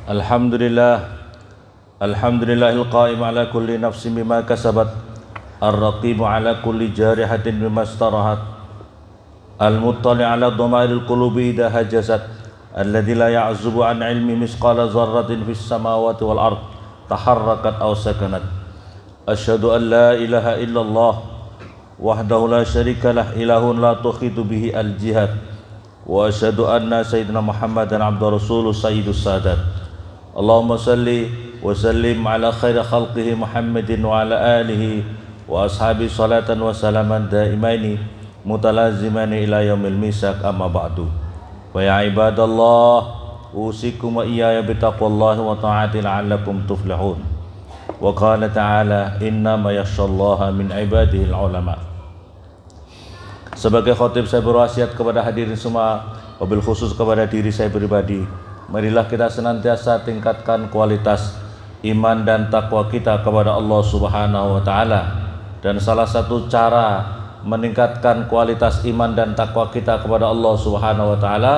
Alhamdulillah, alhamdulillahil qaim ala kulli nafsin bima kasabat, ar-raqibu ala kulli jarihatin bima istarahat, al-muttali ala dhamairil qulubi idha hajasat, alladhi la ya'zubu an ilmi misqala zarratin fis samawati wal ard taharrakat aw sakanat. Asyhadu an la ilaha illallah wahdahu la syarika lah, ilahun la tuhitu bihi al-jihad, wa asyhadu anna sayyidina Muhammadan abdu rasuluh sayyidus sadat. Allahumma salli wa sallim ala khairi khalqihi Muhammadin wa ala alihi wa ashabi salatan wa salaman daimaini mutalazimani ila yaumil misak, amma ba'du. Wa ya ibadallah, usikum wa iyaya bitaqwallahi wa ta'ati la'allakum tuflihun. Wa qala ta'ala innama yakhshallaha min ibadihi ulama. Sebagai khatib saya berwasiat kepada hadirin semua, wabil khusus kepada diri saya pribadi, marilah kita senantiasa tingkatkan kualitas iman dan takwa kita kepada Allah Subhanahu wa taala. Dan salah satu cara meningkatkan kualitas iman dan takwa kita kepada Allah Subhanahu wa taala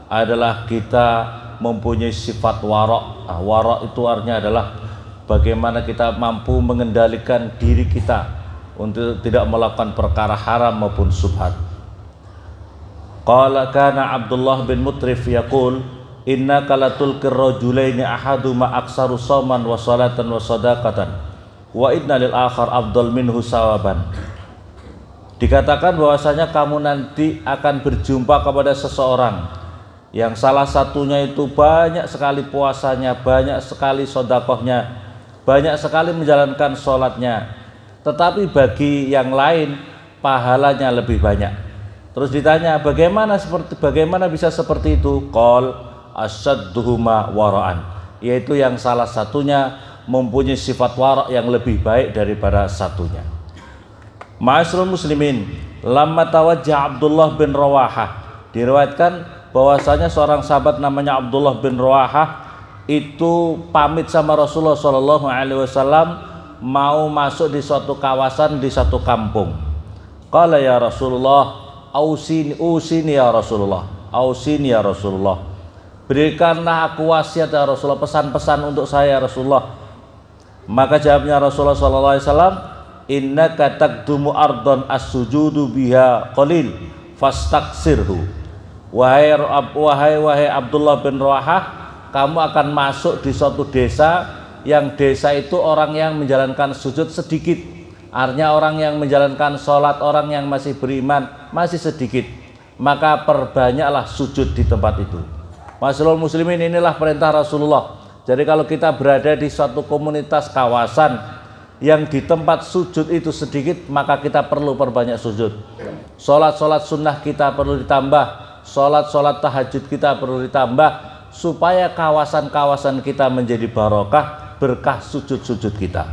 adalah kita mempunyai sifat wara'. Wara' itu artinya adalah bagaimana kita mampu mengendalikan diri kita untuk tidak melakukan perkara haram maupun subhat. Qala kana Abdullah bin Mutrif yaqul inna kalatulkir rajulaini ahaduma aksaru sauman wa salatan wa sadaqatan wa inna lil akhar afdal minhu sawaban. Dikatakan bahwasanya kamu nanti akan berjumpa kepada seseorang yang salah satunya itu banyak sekali puasanya, banyak sekali sodakohnya, banyak sekali menjalankan sholatnya, tetapi bagi yang lain pahalanya lebih banyak. Terus ditanya bagaimana bisa seperti itu? Qol asyadduhuma wara'an, yaitu yang salah satunya mempunyai sifat wara' yang lebih baik daripada satunya. Ma'asyiral muslimin, lamma tawajjah Abdullah bin Rawahah, diriwayatkan bahwasanya seorang sahabat namanya Abdullah bin Rawahah itu pamit sama Rasulullah sallallahu alaihi wasallam mau masuk di suatu kawasan, di satu kampung. Qala ya Rasulullah, ausini ya Rasulullah, ausini ya Rasulullah, berikanlah aku wasiat ya Rasulullah, pesan-pesan untuk saya ya Rasulullah. Maka jawabnya Rasulullah sallallahu alaihi wasallam, innaka taqdumu ardon as-sujudu biha qalil fastaksirhu. Wahai Abdullah bin Rawahah, kamu akan masuk di suatu desa yang desa itu orang yang menjalankan sujud sedikit. Artinya orang yang menjalankan sholat, orang yang masih beriman masih sedikit. Maka perbanyaklah sujud di tempat itu. Ma'asyiral muslimin, inilah perintah Rasulullah. Jadi kalau kita berada di suatu komunitas kawasan yang di tempat sujud itu sedikit, maka kita perlu perbanyak sujud. Sholat-sholat sunnah kita perlu ditambah, sholat-sholat tahajud kita perlu ditambah, supaya kawasan-kawasan kita menjadi barokah, berkah sujud-sujud kita.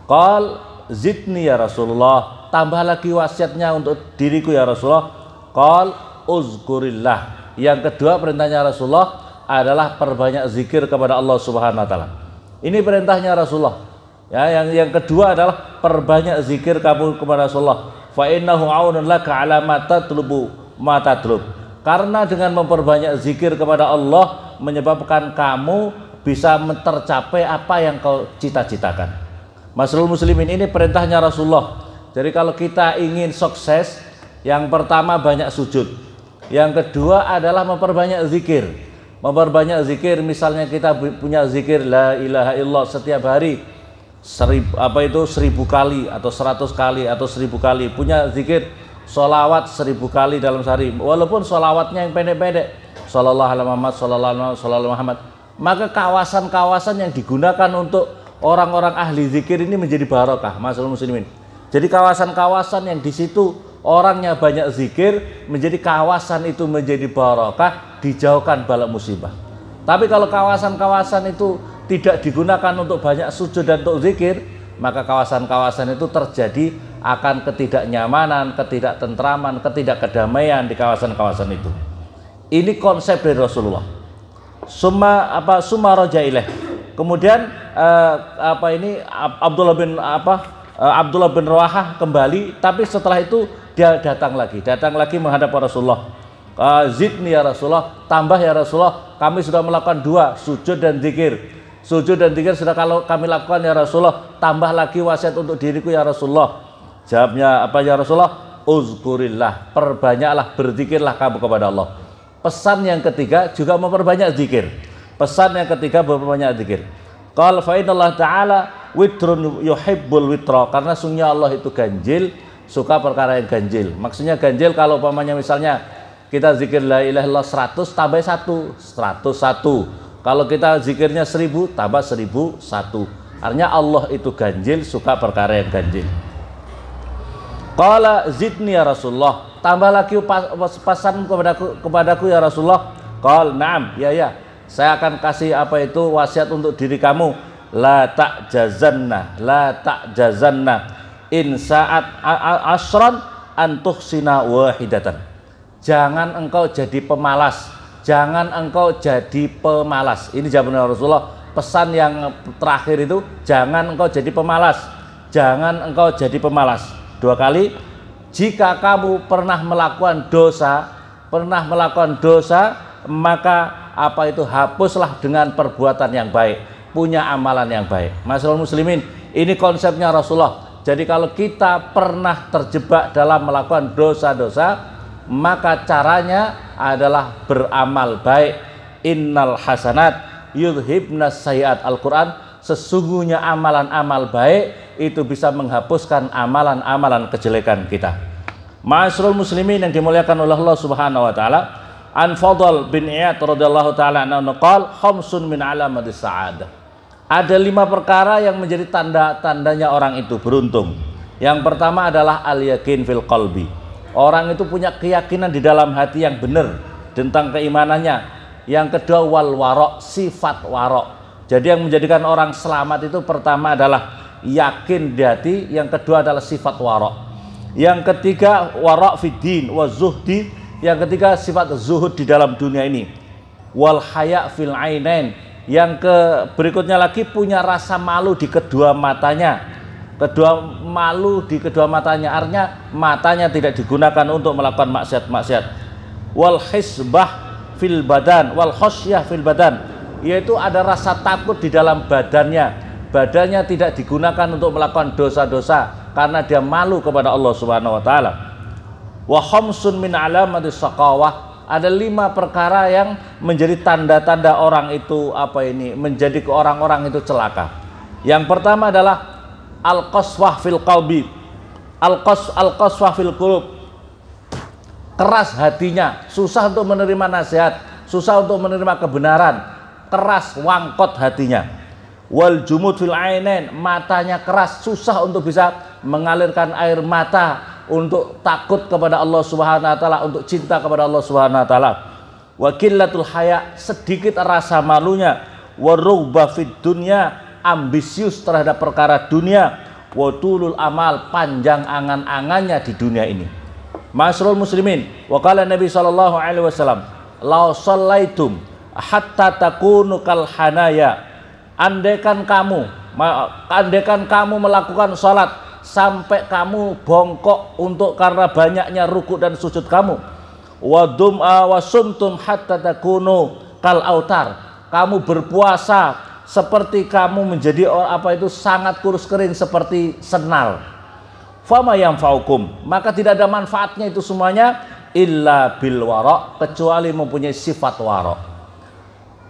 Qal zidni ya Rasulullah, tambah lagi wasiatnya untuk diriku ya Rasulullah. Qal uzkurillah, yang kedua perintahnya Rasulullah adalah perbanyak zikir kepada Allah Subhanahu wa taala. Ini perintahnya Rasulullah. Ya, yang kedua adalah perbanyak zikir kamu kepada Rasulullah. Fa innahu aunun laka ala ma tatlubu ma tatlub. Karena dengan memperbanyak zikir kepada Allah menyebabkan kamu bisa tercapai apa yang kau cita-citakan. Ma'asyiral muslimin, ini perintahnya Rasulullah. Jadi kalau kita ingin sukses, yang pertama banyak sujud. Yang kedua adalah memperbanyak zikir. Memperbanyak zikir, misalnya kita punya zikir la ilaha illallah setiap hari 1000 kali atau 100 kali atau 1000 kali. Punya zikir sholawat 1000 kali dalam sehari, walaupun sholawatnya yang pendek-pendek, sallallahu alaihi Muhammad, sallallahu alaihi Muhammad. Maka kawasan-kawasan yang digunakan untuk orang-orang ahli zikir ini menjadi barokah, ma'asyiral muslimin. Jadi kawasan-kawasan yang di situ orangnya banyak zikir, menjadi kawasan itu menjadi barokah, dijauhkan bala musibah. Tapi kalau kawasan-kawasan itu tidak digunakan untuk banyak sujud dan untuk zikir, maka kawasan-kawasan itu terjadi akan ketidaknyamanan, ketidaktentraman, ketidakkedamaian di kawasan-kawasan itu. Ini konsep dari Rasulullah. Summa raja ilaih. Kemudian Abdullah bin Rawahah kembali, tapi setelah itu dia datang lagi menghadap Rasulullah. Zidni ya Rasulullah, tambah ya Rasulullah, kami sudah melakukan 2, sujud dan zikir. Sujud dan zikir sudah kalau kami lakukan ya Rasulullah, tambah lagi wasiat untuk diriku ya Rasulullah. Jawabnya apa ya Rasulullah? Uzkurillah, perbanyaklah berzikirlah kamu kepada Allah. Pesan yang ketiga juga memperbanyak zikir. Pesan yang ketiga memperbanyak zikir. Qala fa innallaha ta'ala witrun yuhibbul witra, karena sungguhnya Allah itu ganjil, suka perkara yang ganjil. Maksudnya ganjil kalau umpamanya misalnya kita zikir la ilaha illallah 100 tambah 1, 101. Kalau kita zikirnya 1000 tambah 1001. Artinya Allah itu ganjil, suka perkara yang ganjil. Qala zidni ya Rasulullah, tambah lagi pesan kepadaku ya Rasulullah. Qala na'am, ya, saya akan kasih apa itu wasiat untuk diri kamu. La ta'jazanna, la ta'jazanna in sa'at asran an tuhsina wahidatan. Jangan engkau jadi pemalas, jangan engkau jadi pemalas. Ini jawaban Rasulullah. Pesan yang terakhir itu, jangan engkau jadi pemalas, jangan engkau jadi pemalas. 2 kali. Jika kamu pernah melakukan dosa, maka apa itu hapuslah dengan perbuatan yang baik, punya amalan yang baik. Masyaallah muslimin, ini konsepnya Rasulullah. Jadi kalau kita pernah terjebak dalam melakukan dosa-dosa, maka caranya adalah beramal baik. Innal hasanat yudhibnas sayiat, Al-Quran, sesungguhnya amalan-amal baik itu bisa menghapuskan amalan-amalan kejelekan kita. Ma'asyiral muslimin yang dimuliakan oleh Allah Subhanahu wa taala, an Fadl bin Iyad radhiyallahu taala anhu qala khamsun min alamatis sa'adah. Ada 5 perkara yang menjadi tanda-tandanya orang itu beruntung. Yang pertama adalah al-yakin fil qalbi. Orang itu punya keyakinan di dalam hati yang benar tentang keimanannya. Yang kedua wal wara', sifat wara'. Jadi yang menjadikan orang selamat itu pertama adalah yakin di hati, yang kedua adalah sifat wara'. Yang ketiga wara' fiddin wa zuhdi, yang ketiga sifat zuhud di dalam dunia ini. Wal haya' fil ainain, yang berikutnya lagi punya rasa malu di kedua matanya. Malu di kedua matanya, artinya matanya tidak digunakan untuk melakukan maksiat-maksiat. Wal hisbah fil badan, wal khosyah fil badan, yaitu ada rasa takut di dalam badannya tidak digunakan untuk melakukan dosa-dosa karena dia malu kepada Allah Subhanahu wa taala. Wa khamsun min alamatis saqawah, ada 5 perkara yang menjadi tanda-tanda orang itu menjadi orang-orang itu celaka. Yang pertama adalah al-qaswah fil qalbi, al-qaswah fil qulub, keras hatinya, susah untuk menerima nasihat, susah untuk menerima kebenaran, keras wangkot hatinya. Wal jumud fil ainain, matanya keras, susah untuk bisa mengalirkan air mata untuk takut kepada Allah Subhanahu wa taala, untuk cinta kepada Allah Subhanahu wa taala. Wa qillatul haya, sedikit rasa malunya. Wa rughbah fid dunya, ambisius terhadap perkara dunia. Wa tulul amal, panjang angan-angannya di dunia ini. Ma'asyiral muslimin, wa qala Nabi sallallahu alaihi wasallam, la shallaitum hatta takunu kal hanaya. Andaikan kamu melakukan salat sampai kamu bongkok karena banyaknya ruku dan sujud kamu. Wa sumtum hatta takunu kal autar. Kamu berpuasa seperti kamu menjadi sangat kurus kering seperti senal. Fama yanfa'ukum, maka tidak ada manfaatnya itu semuanya illa bil wara', kecuali mempunyai sifat wara'.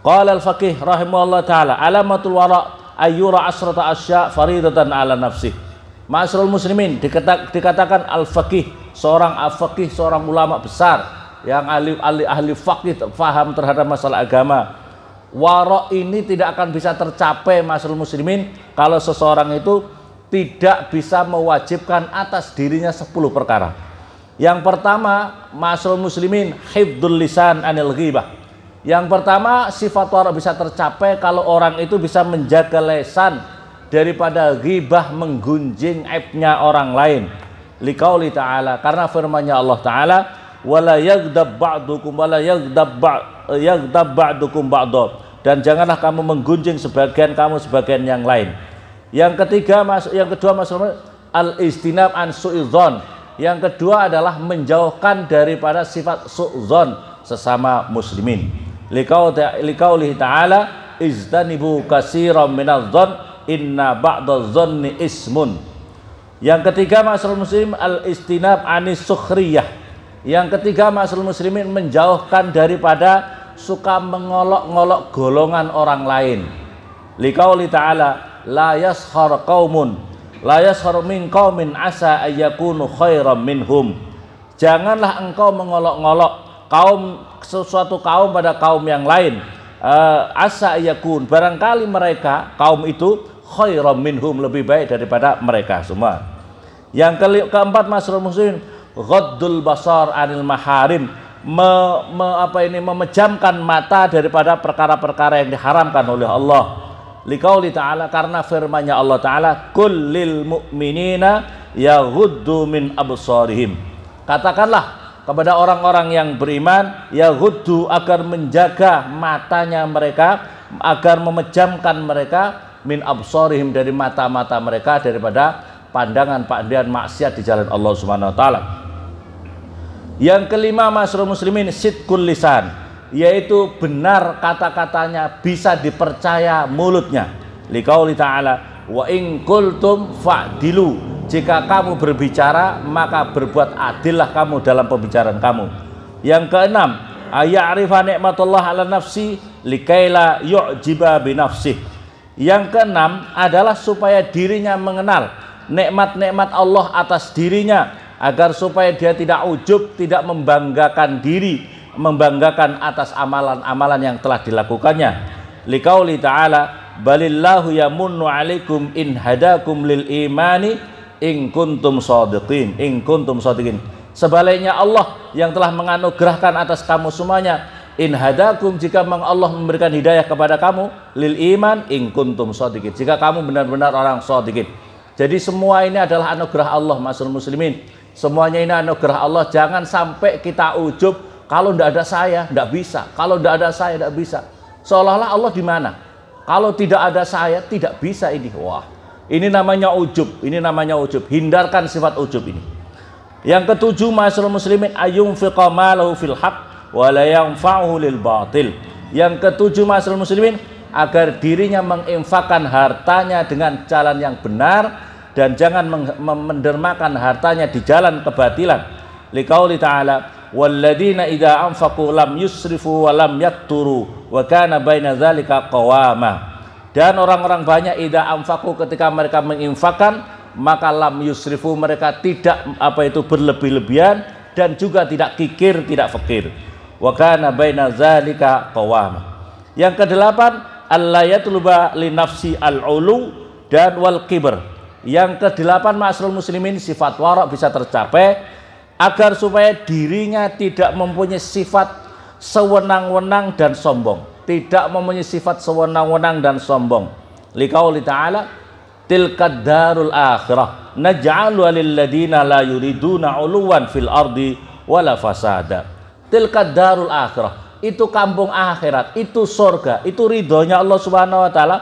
Qala al-faqih rahimahullah ta'ala, alamatul wara' ayyura asrata asya' faridatan ala nafsih. Ma'asyiral muslimin, dikatakan al-faqih, seorang ulama besar yang ahli faqih, faham terhadap masalah agama. Wara' ini tidak akan bisa tercapai ma'asyiral muslimin kalau seseorang itu tidak bisa mewajibkan atas dirinya 10 perkara. Yang pertama, ma'asyiral muslimin, hifdzul lisan anil ghibah. Yang pertama, sifat wara' bisa tercapai kalau orang itu bisa menjaga lisan daripada ghibah, menggunjing aibnya orang lain. Liqauli ta'ala, karena firman-Nya Allah Ta'ala, wala yaghdab ba'dukum wala yaghdab ba'dukum ba'dha, dan janganlah kamu menggunjing sebagian kamu sebagian yang lain. Yang kedua, maksudnya al-istinab an su'idzon, Yang kedua adalah menjauhkan daripada sifat su'dzon sesama muslimin. Liqaulihi ta'ala iztanibu katsiran minadh-dhon inna ba'dadh-dhonni ismun. Yang ketiga ma'asyiral muslim al-istinab anis sukhriyah. Yang ketiga ma'asyiral muslimin menjauhkan daripada suka mengolok-ngolok golongan orang lain. Liqauli ta'ala la yaskhar qaumun la yaskhar min qaumin asa ayyakunu khairam minhum. Janganlah engkau mengolok-ngolok suatu kaum pada kaum yang lain. Asa ayyakun, barangkali mereka kaum itu khairam minhum, lebih baik daripada mereka semua. Yang keempat ma'asyiral muslimin ghaddul basar anil maharim, memejamkan mata daripada perkara-perkara yang diharamkan oleh Allah. Liqauli ta'ala, karena firman-Nya Allah Ta'ala, kullil mu'minina yaghuddu min absarihim. Katakanlah kepada orang-orang yang beriman, yaghuddu, agar menjaga matanya mereka, agar memejamkan mereka, min absarihim, dari mata-mata mereka daripada pandangan-pandangan maksiat di jalan Allah Subhanahu wa taala. Yang kelima ma'asyiral muslimin sidqul lisan, yaitu benar kata-katanya, bisa dipercaya mulutnya. Liqauli ta'ala wa in qultum fa'dilu, jika kamu berbicara maka berbuat adillah kamu dalam pembicaraan kamu. Yang keenam aya'rifa nikmatullah ala nafsi likaila yu'jiba binafsih. Yang keenam adalah supaya dirinya mengenal nikmat-nikmat Allah atas dirinya, agar supaya dia tidak ujub, tidak membanggakan diri, membanggakan atas amalan-amalan yang telah dilakukannya. Liqauli ta'ala balillahu yamunnu alaikum in hadakum lil imani in kuntum shadiqin, in kuntum shadiqin. Sebaliknya Allah yang telah menganugerahkan atas kamu semuanya, in hadakum, jika Allah memberikan hidayah kepada kamu, lil iman in kuntum shadiqin, jika kamu benar-benar orang shadiqin. Jadi semua ini adalah anugerah Allah ma'asyiral muslimin. Semuanya ini anugerah Allah. Jangan sampai kita ujub, kalau tidak ada saya tidak bisa, kalau tidak ada saya tidak bisa. Seolah-olah Allah di mana? Kalau tidak ada saya tidak bisa ini. Wah, ini namanya ujub, ini namanya ujub. Hindarkan sifat ujub ini. Yang ketujuh ma'asyiral muslimin ayunfiqa malahu fil haqq wa la yanfa'uhu lil batil. Yang ketujuh ma'asyiral muslimin agar dirinya menginfakkan hartanya dengan jalan yang benar dan jangan mendermakan hartanya di jalan kebatilan. Liqauli ta'ala walladzina idza anfaqu lam yusrifu wa lam yakturu wa kana baina dzalika qawama. Dan orang-orang banyak idza anfaqu, ketika mereka menginfakkan, maka lam yusrifu, mereka tidak berlebih-lebihan dan juga tidak kikir, tidak fakir. Wa kana baina dzalika qawama. Yang kedelapan alla yatluba li nafsi al-ulu dan wal kibr. Yang kedelapan ma'asyiral muslimin sifat wara' bisa tercapai agar supaya dirinya tidak mempunyai sifat sewenang-wenang dan sombong, tidak mempunyai sifat sewenang-wenang dan sombong. Liqauli ta'ala tilkad darul akhirah naj'alu lil ladina la yuriduna 'uluwan fil ardi wala fasada. Tilkad darul akhirah, itu kampung akhirat, itu surga, itu ridhonya Allah Subhanahu wa taala.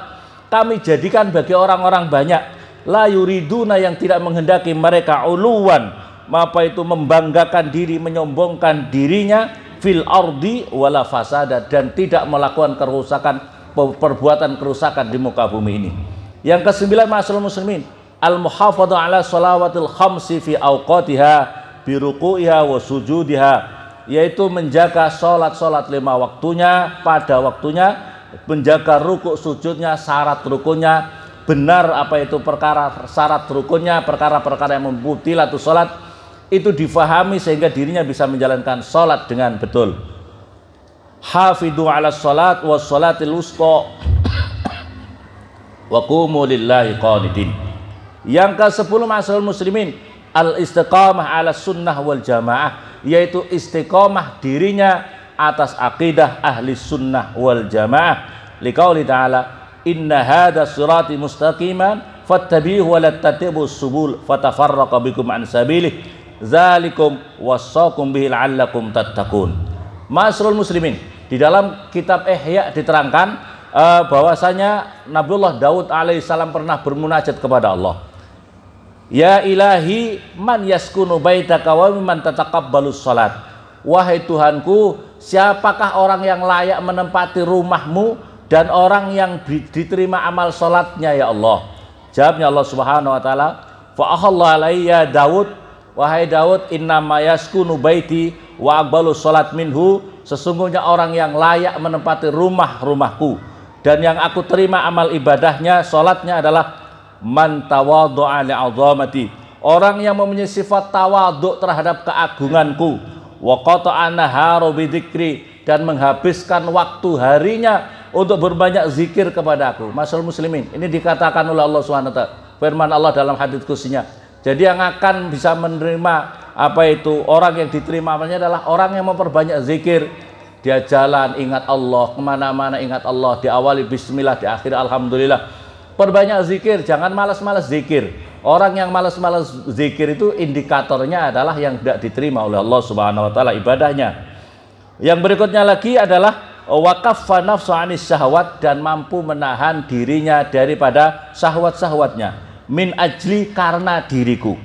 Kami jadikan bagi orang-orang banyak, la yuriduna, yang tidak menghendaki mereka, uluwan, membanggakan diri, menyombongkan dirinya, fil ardi wala fasada, dan tidak melakukan kerusakan, perbuatan kerusakan di muka bumi ini. Yang kesembilan ma'asyiral muslimin al muhafadhah ala shalawatil khamsi fi awqatiha bi ruku'iha wa sujudiha, yaitu menjaga sholat-sholat lima waktunya pada waktunya, menjaga rukuk sujudnya, syarat rukunnya, benar perkara syarat rukunnya, perkara-perkara yang membutilatus sholat itu difahami sehingga dirinya bisa menjalankan sholat dengan betul. Hafidhu ala sholat wa sholatil wusta wa qumu lillahi qanitin. Yang ke-10 ma'asyiral muslimin al istiqamah ala sunnah wal jamaah, yaitu istiqamah dirinya atas akidah ahli sunnah wal jamaah. Liqauli ta'ala inna hadha sirati mustaqiman fattabi'uhu wa la tattabi'us subul fatafarraqa bikum an sabilih dzalikum wassaqum bihi la'allakum tattaqun. Ma'asyiral muslimin, di dalam kitab Ihya diterangkan bahwasanya Nabiullah Daud alaihissalam pernah bermunajat kepada Allah. Ya ilahi man yaskunu baitaka wa mimman tataqabbalus salat. Wahai Tuhanku, siapakah orang yang layak menempati rumahmu dan orang yang diterima amal salatnya ya Allah? Jawabnya Allah Subhanahu wa taala, fa ahalla alayya Daud, wahai Daud, innama yaskunu baiti wa aqbalus salat minhu, sesungguhnya orang yang layak menempati rumahku dan yang aku terima amal ibadahnya, salatnya adalah man tawaddu'a li'azamati, orang yang mempunyai sifat tawadhu terhadap keagunganku, wa qata'a naharu bidzikri, dan menghabiskan waktu harinya untuk berbanyak zikir kepadaku. Masyaallah muslimin, ini dikatakan oleh Allah Subhanahu wa taala, firman Allah dalam hadits qudsinya. Jadi yang akan bisa menerima orang yang diterima amalnya adalah orang yang memperbanyak zikir. Dia jalan ingat Allah, kemana-mana ingat Allah, diawali bismillah, di akhir alhamdulillah. Perbanyak zikir, jangan malas-malas zikir. Orang yang malas-malas zikir itu indikatornya adalah yang tidak diterima oleh Allah Subhanahu wa taala ibadahnya. Yang berikutnya lagi adalah waqaffa nafsu 'anis syahwat, dan mampu menahan dirinya daripada syahwat-syahwatnya. Min ajli, karena diriku.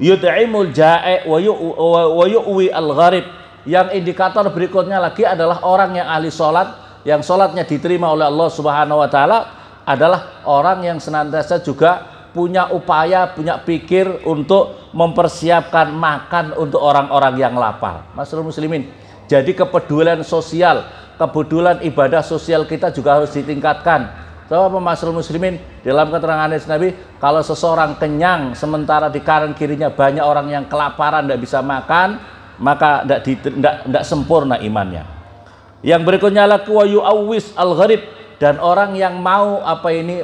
Yut'imul ja'i wa yu'wi al-gharib. Yang indikator berikutnya lagi adalah orang yang ahli sholat, yang sholatnya diterima oleh Allah Subhanahu wa taala, adalah orang yang senantiasa juga punya upaya, punya pikir untuk mempersiapkan makan untuk orang-orang yang lapar. Masyaallah muslimin, jadi kepedulian sosial, kepedulian ibadah sosial kita juga harus ditingkatkan. Sebab masyaallah muslimin, dalam keterangan hadis Nabi, kalau seseorang kenyang sementara di kanan kirinya banyak orang yang kelaparan, tidak bisa makan, maka tidak sempurna imannya. Yang berikutnya adalah wa yu'awwis al-gharib, dan orang yang mau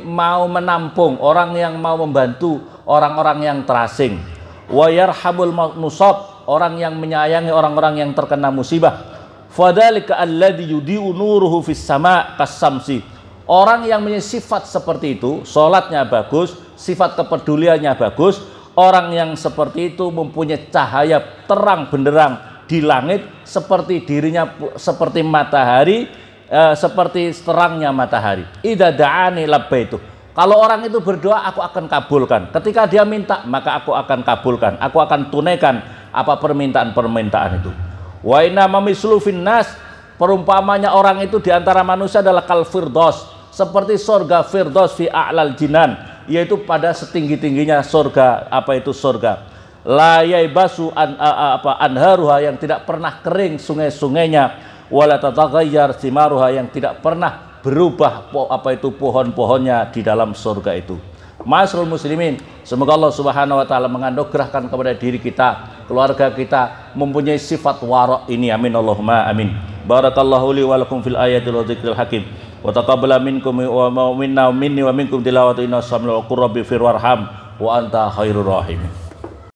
mau menampung, orang yang mau membantu orang-orang yang terasing. Wa yarhamul musab, orang yang menyayangi orang-orang yang terkena musibah. Fadzalika alladzi yudi'u nuruhu fis sama' kas-samsi. Orang yang punya sifat seperti itu, sholatnya bagus, sifat kepeduliannya bagus, orang yang seperti itu mempunyai cahaya terang benderang di langit, seperti dirinya seperti matahari, seperti terangnya matahari. Idza da'ani labbaitu. Kalau orang itu berdoa, aku akan kabulkan. Ketika dia minta, maka aku akan kabulkan. Aku akan tunaikan apa permintaan-permintaan itu. Wa inna mamislu finnas, perumpamanya orang itu di antara manusia adalah kal firdaus, seperti surga firdaus fi a'lal jinan, yaitu pada setinggi-tingginya surga. Apa itu surga? La yaibasu anharuha, yang tidak pernah kering sungai-sungainya, wala tataghayyar simaruha, yang tidak pernah berubah pohon-pohonnya di dalam surga itu. Masyaallah muslimin, semoga Allah Subhanahu wa taala menganugerahkan kepada diri kita, keluarga kita mempunyai sifat wara' ini. Amin Allahumma amin. Barakallahu li wa lakum fil ayatil wa dzikril hakim. Wa taqabbala minkum wa minni wa minkum tilawatu inna samil qurrabi firwarham wa anta khairur rahimin.